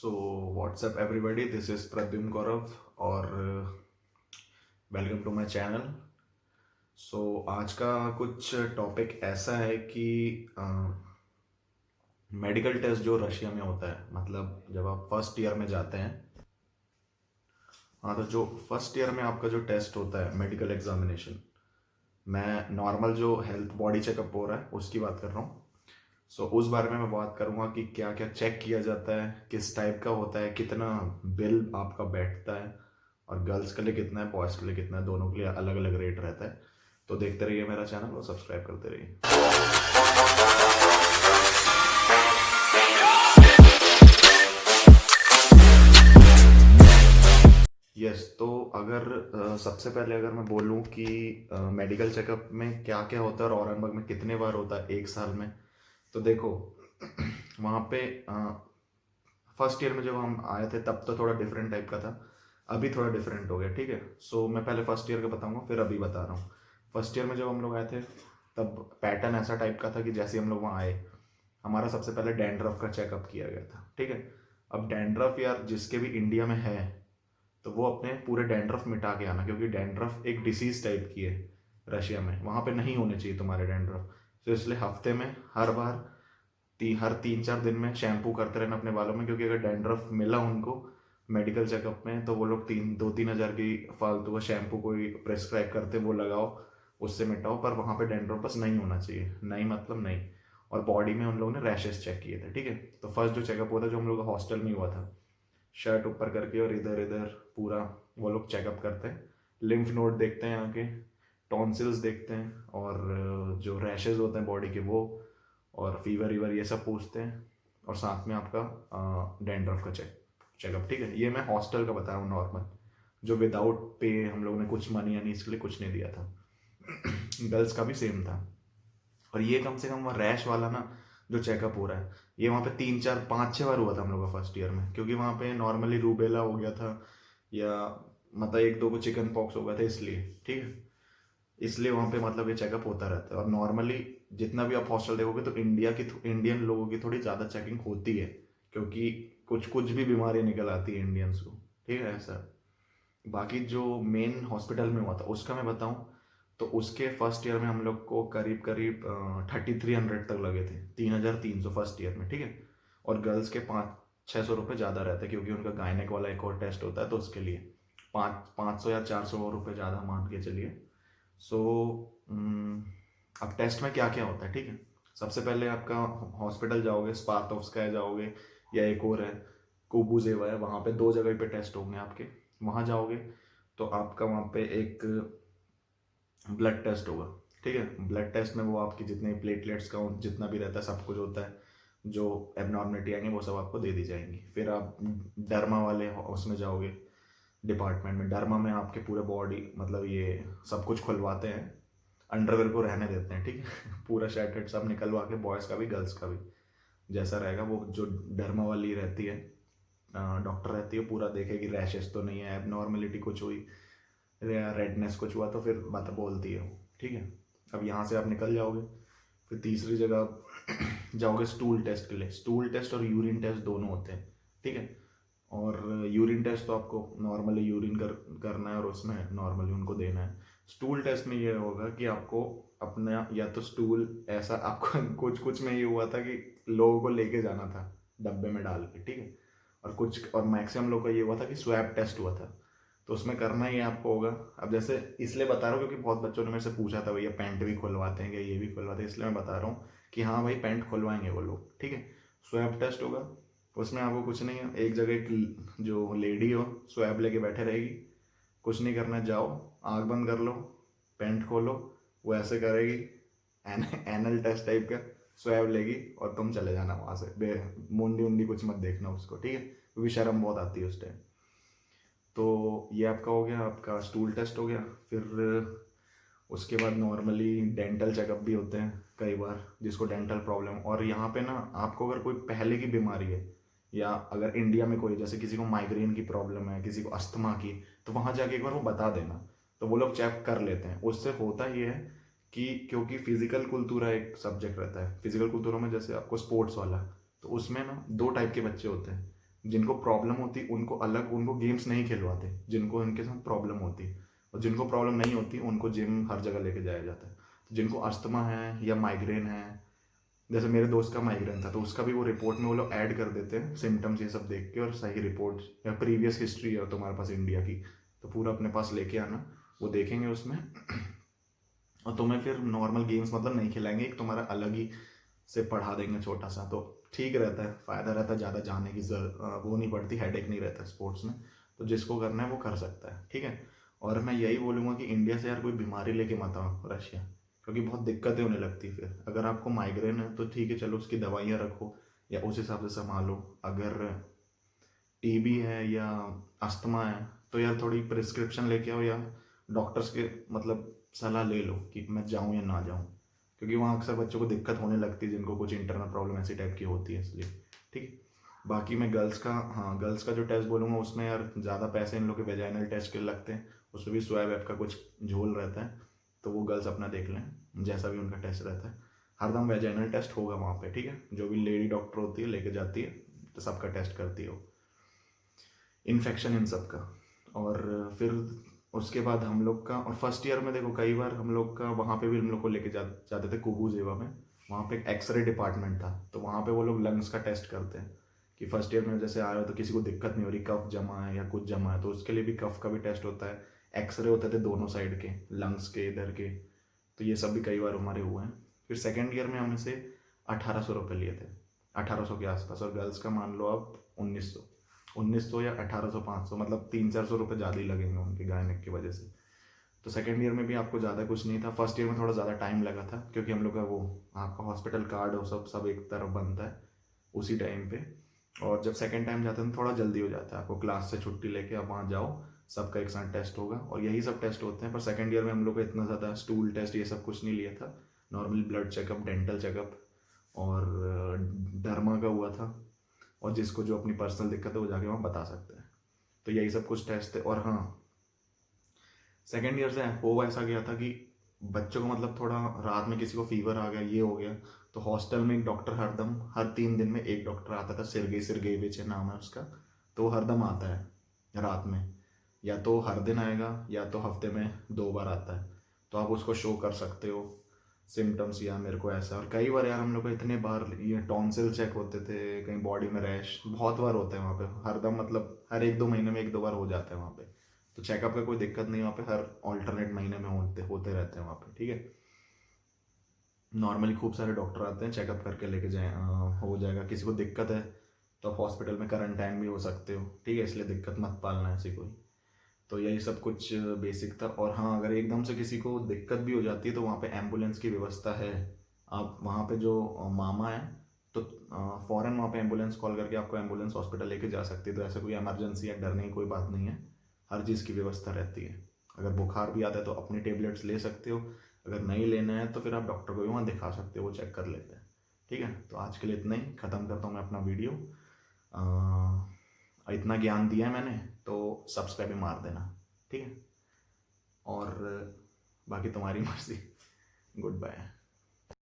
So what's up everybody, this is Pradyumn Gaurav और welcome to my channel. So आज का कुछ टॉपिक ऐसा है कि मेडिकल टेस्ट जो रशिया में होता है, मतलब जब आप फर्स्ट ईयर में जाते हैं। हाँ, तो जो फर्स्ट ईयर में आपका जो टेस्ट होता है मेडिकल एग्जामिनेशन, मैं नॉर्मल जो हेल्थ बॉडी चेकअप हो रहा है उसकी बात कर रहा हूँ। सो उस बारे में मैं बात करूँगा कि क्या क्या चेक किया जाता है, किस टाइप का होता है, कितना बिल आपका बैठता है, और गर्ल्स के लिए कितना है, बॉयज़ के लिए कितना है, दोनों के लिए अलग अलग रेट रहता है। तो देखते रहिए मेरा चैनल और सब्सक्राइब करते रहिए। यस, तो अगर सबसे पहले अगर मैं बोलूँ कि मेडिकल चेकअप में क्या क्या होता है और औरंगाबाद में कितने बार होता है एक साल में, तो देखो वहाँ पे फर्स्ट ईयर में जब हम आए थे तब तो थोड़ा डिफरेंट टाइप का था, अभी थोड़ा डिफरेंट हो गया। ठीक है, सो मैं पहले फर्स्ट ईयर का बताऊंगा फिर अभी बता रहा हूँ। फर्स्ट ईयर में जब हम लोग आए थे तब पैटर्न ऐसा टाइप का था कि जैसे हम लोग वहाँ आए, हमारा सबसे पहले डैंड्रफ का चेकअप किया गया था। ठीक है, अब डैंड्रफ यार जिसके भी इंडिया में है तो वो अपने पूरे डैंड्रफ मिटा के आना, क्योंकि डैंड्रफ एक डिसीज टाइप की है। रशिया में वहाँ पे नहीं होने चाहिए तुम्हारे डैंड्रफ। तो इसलिए हफ्ते में हर बार हर 3-4 दिन में शैम्पू करते रहना अपने बालों में, क्योंकि अगर डैंड्रफ मिला उनको मेडिकल चेकअप में तो वो लोग 2-3 हज़ार की फालतू का शैम्पू कोई प्रेस्क्राइब करते, वो लगाओ, उससे मिटाओ। पर वहाँ पे डैंड्रफ बस नहीं होना चाहिए, नहीं मतलब नहीं। और बॉडी में उन लोगों ने रैशेस चेक किए थे। ठीक है, तो फर्स्ट जो चेकअप हुआ था जो हम लोग का हॉस्टल में हुआ था, शर्ट ऊपर करके और इधर इधर पूरा वो लोग चेकअप करते हैं, लिम्फ नोड देखते हैं यहाँ के, टॉन्सिल्स देखते हैं, और जो रैशेज होते हैं बॉडी के वो, और फीवर वीवर ये सब पूछते हैं, और साथ में आपका डैंड्रफ का चेकअप। ठीक है, ये मैं हॉस्टल का बता रहा हूँ नॉर्मल, जो विदाउट पे हम लोगों ने कुछ मनी यानी इसके लिए कुछ नहीं दिया था। गर्ल्स का भी सेम था। और ये कम से कम रैश वाला ना जो चेकअप हो रहा है, ये वहाँ पे 3-4-5-6 बार हुआ था हम लोग का फर्स्ट ईयर में, क्योंकि वहाँ पे नॉर्मली रूबेला हो गया था, या मतलब 1-2 को चिकन पॉक्स हो गया था, इसलिए। ठीक है, इसलिए वहाँ पे मतलब ये चेकअप होता रहता है। और नॉर्मली जितना भी आप हॉस्टल देखोगे तो इंडियन लोगों की थोड़ी ज़्यादा चेकिंग होती है, क्योंकि कुछ कुछ भी बीमारी निकल आती है इंडियंस को। ठीक है ऐसा। बाकी जो मेन हॉस्पिटल में हुआ था उसका मैं बताऊं, तो उसके फर्स्ट ईयर में हम लोग को करीब करीब 3300 तक लगे थे, 3300 फर्स्ट ईयर में। ठीक है, और गर्ल्स के 500-600 रुपये ज़्यादा रहते हैं, क्योंकि उनका गायनेक वाला एक और टेस्ट होता है, तो उसके लिए 500 या 400 रुपये ज़्यादा मान के चलिए। सो अब टेस्ट में क्या क्या होता है। ठीक है, सबसे पहले आपका हॉस्पिटल जाओगे, स्पार्टोव्स्काया जाओगे, या एक और है कोबूजेवा है, वहाँ पे 2 जगह पे टेस्ट होंगे आपके। वहाँ जाओगे तो आपका वहाँ पे एक ब्लड टेस्ट होगा। ठीक है, ब्लड टेस्ट में वो आपकी जितने प्लेटलेट्स काउंट जितना भी रहता है सब कुछ होता है, जो एबनॉर्मलिटी आएंगे वो सब आपको दे दी जाएंगी। फिर आप डर्मा वाले उसमें जाओगे, डिपार्टमेंट में। डर्मा में आपके पूरे बॉडी मतलब ये सब कुछ खुलवाते हैं, अंडरवेयर को रहने देते हैं। ठीक है, पूरा शर्ट वर्ट सब निकलवा के, बॉयज़ का भी गर्ल्स का भी जैसा रहेगा वो जो डर्मा वाली रहती है, डॉक्टर रहती है, पूरा देखेगी रैशेस तो नहीं है, एबनॉर्मलिटी कुछ हुई या रेडनेस कुछ हुआ तो फिर बात बोलती है वो। ठीक है, अब यहाँ से आप निकल जाओगे, फिर तीसरी जगह जाओगे स्टूल टेस्ट के लिए। स्टूल टेस्ट और यूरिन टेस्ट दोनों होते हैं। ठीक है, और यूरिन टेस्ट तो आपको नॉर्मली यूरिन करना है और उसमें नॉर्मली उनको देना है। स्टूल टेस्ट में ये होगा कि आपको अपना या तो स्टूल ऐसा आपको कुछ कुछ में ये हुआ था कि लोगों को लेके जाना था डब्बे में डाल के। ठीक है, और मैक्सिमम लोग का ये हुआ था कि स्वैब टेस्ट हुआ था, तो उसमें करना ही आपको होगा। अब जैसे इसलिए बता रहा हूँ क्योंकि बहुत बच्चों ने मेरे से पूछा था, भैया पैंट भी खुलवाते हैं क्या, ये भी खुलवाते हैं, इसलिए मैं बता रहा हूँ कि हाँ भाई पैंट खुलवाएंगे वो लोग। ठीक है, स्वैब टेस्ट होगा, उसमें आपको कुछ नहीं है, एक जगह एक जो लेडी हो स्वैब लेके बैठे रहेगी, कुछ नहीं करना है, जाओ आँख बंद कर लो, पैंट खोलो, वो ऐसे करेगी, एनल टेस्ट टाइप का, स्वैब लेगी और तुम चले जाना वहाँ से। मुंडी उंडी कुछ मत देखना उसको। ठीक है, क्योंकि शर्म बहुत आती है उस टाइम। तो ये आपका हो गया, आपका स्टूल टेस्ट हो गया। फिर उसके बाद नॉर्मली डेंटल चेकअप भी होते हैं कई बार, जिसको डेंटल प्रॉब्लम। और यहाँ पे ना आपको अगर कोई पहले की बीमारी है, या अगर इंडिया में कोई जैसे किसी को माइग्रेन की प्रॉब्लम है, किसी को अस्थमा की, तो वहाँ जाके एक बार वो बता देना, तो वो लोग चेक कर लेते हैं। उससे होता ये है कि क्योंकि फिजिकल कुल्तूरा एक सब्जेक्ट रहता है, फिजिकल कुल्तूरा में जैसे आपको स्पोर्ट्स वाला, तो उसमें ना 2 टाइप के बच्चे होते हैं। जिनको प्रॉब्लम होती उनको अलग, उनको गेम्स नहीं खिलवाते जिनको इनके साथ प्रॉब्लम होती, और जिनको प्रॉब्लम नहीं होती उनको जिम हर जगह लेके जाया जाता है। तो जिनको अस्थमा है या माइग्रेन है, जैसे मेरे दोस्त का माइग्रेन था तो उसका भी वो रिपोर्ट में वो लोग ऐड कर देते हैं सिम्टम्स ये सब देख के, और सही रिपोर्ट या प्रीवियस हिस्ट्री है तुम्हारे पास इंडिया की तो पूरा अपने पास लेके आना, वो देखेंगे उसमें। और तुम्हें फिर नॉर्मल गेम्स मतलब नहीं खिलाएंगे, एक तुम्हारा अलग ही से पढ़ा देंगे छोटा सा, तो ठीक रहता है, फ़ायदा रहता है, ज़्यादा जाने की वो नहीं पड़ती, हेडेक नहीं रहता स्पोर्ट्स में। तो जिसको करना है वो कर सकता है, ठीक है। और मैं यही बोलूँगा कि इंडिया से यार कोई बीमारी लेके मत आओ रशिया, क्योंकि बहुत दिक्कतें होने लगती है फिर। अगर आपको माइग्रेन है तो ठीक है, चलो उसकी दवाइयाँ रखो या उस हिसाब से संभालो। अगर टीबी है या अस्थमा है तो यार थोड़ी प्रिस्क्रिप्शन लेके आओ, या डॉक्टर्स के मतलब सलाह ले लो कि मैं जाऊँ या ना जाऊँ, क्योंकि वहाँ अक्सर बच्चों को दिक्कत होने लगती है जिनको कुछ इंटरनल प्रॉब्लम ऐसी टाइप की होती है, इसलिए ठीक है। बाकी मैं गर्ल्स का, हाँ गर्ल्स का जो टेस्ट बोलूँगा उसमें यार ज़्यादा पैसे इन लोग के वेजाइनल टेस्ट के लगते हैं, उसमें भी स्वैब ऐप का कुछ झोल रहता है, तो वो गर्ल्स अपना देख लें जैसा भी उनका टेस्ट रहता है। हरदम वेजाइनल टेस्ट होगा वहाँ पे, ठीक है, जो भी लेडी डॉक्टर होती है लेके जाती है तो सबका टेस्ट करती है वो, इन्फेक्शन इन सब का। और फिर उसके बाद हम लोग का, और फर्स्ट ईयर में देखो कई बार हम लोग का वहाँ पे भी हम लोग को लेके जाते थे कुबूजेवा में, वहाँ पे एक एक्सरे डिपार्टमेंट था, तो वहाँ पे वो लोग लंग्स का टेस्ट करते हैं कि फर्स्ट ईयर में जैसे आ रहे हो तो किसी को दिक्कत नहीं हो रही, कफ जमा है या कुछ जमा है, तो उसके लिए भी कफ का भी टेस्ट होता है। एक्सरे होते थे दोनों साइड के, लंग्स के इधर के, तो ये सब भी कई बार हमारे हुए हैं। फिर सेकेंड ईयर में हम से 1800 रुपये लिए थे, 1800 के आसपास, और गर्ल्स का मान लो आप 1900 या 1800 मतलब 300-400 रुपये ज़्यादा ही लगेंगे उनके गायनिक की वजह से। तो सेकेंड ईयर में भी आपको ज़्यादा कुछ नहीं था, फर्स्ट ईयर में थोड़ा ज़्यादा टाइम लगा था क्योंकि हम लोग का वो आपका हॉस्पिटल कार्ड और सब एक तरफ बनता है उसी टाइम पे। और जब सेकेंड टाइम जाते हैं तो थोड़ा जल्दी हो जाता है, आपको क्लास से छुट्टी लेके आप वहाँ जाओ, सबका एक साथ टेस्ट होगा और यही सब टेस्ट होते हैं। पर सेकेंड ईयर में हम लोग को इतना ज़्यादा स्टूल टेस्ट ये सब कुछ नहीं लिया था, normally blood checkup, dental checkup और डर्मा का हुआ था, और जिसको जो अपनी पर्सनल दिक्कत है वो जाके वहाँ बता सकते हैं। तो यही सब कुछ टेस्ट थे। और हाँ, सेकेंड ईयर से हो ऐसा गया था कि बच्चों को मतलब थोड़ा रात में किसी को फीवर आ गया, ये हो गया, तो हॉस्टल में एक डॉक्टर हरदम हर 3 दिन में एक डॉक्टर आता था, सिरगेविच नाम है उसका, तो हरदम आता है रात में, या तो हर दिन आएगा या तो हफ्ते में 2 बार आता है, तो आप उसको शो कर सकते हो सिम्टम्स, या मेरे को ऐसा। और कई बार यार हम लोग को इतने बार ये टॉन्सिल चेक होते थे, कहीं बॉडी में रैश बहुत बार होते हैं वहाँ पे, हरदम मतलब हर 1-2 महीने में 1-2 बार हो जाता है वहाँ पे। तो चेकअप का कोई दिक्कत नहीं, वहाँ पे हर ऑल्टरनेट महीने में होते होते रहते हैं वहाँ पे, ठीक है। नॉर्मली खूब सारे डॉक्टर आते हैं, चेकअप करके लेके जाए, हो जाएगा। किसी को दिक्कत है तो आप हॉस्पिटल में क्वारंटाइन भी हो सकते हो, ठीक है, इसलिए दिक्कत मत पालना ऐसी कोई। तो यही सब कुछ बेसिक था। और हाँ, अगर एकदम से किसी को दिक्कत भी हो जाती है तो वहाँ पे एम्बुलेंस की व्यवस्था है। आप वहाँ पे जो मामा है तो फ़ौरन वहाँ पे एम्बुलेंस कॉल करके आपको एम्बुलेंस हॉस्पिटल लेके जा सकती है, तो ऐसा कोई इमरजेंसी या डरने की कोई बात नहीं है, हर चीज़ की व्यवस्था रहती है। अगर बुखार भी आता है तो अपनी टेबलेट्स ले सकते हो, अगर नहीं लेना है तो फिर आप डॉक्टर को भी वहाँ दिखा सकते हो, वो चेक कर लेते हैं, ठीक है। तो आज के लिए इतना ही, ख़त्म करता हूँ मैं अपना वीडियो। इतना ज्ञान दिया है मैंने तो सब्सक्राइब मार देना, ठीक है, और बाकी तुम्हारी मर्जी। Good bye.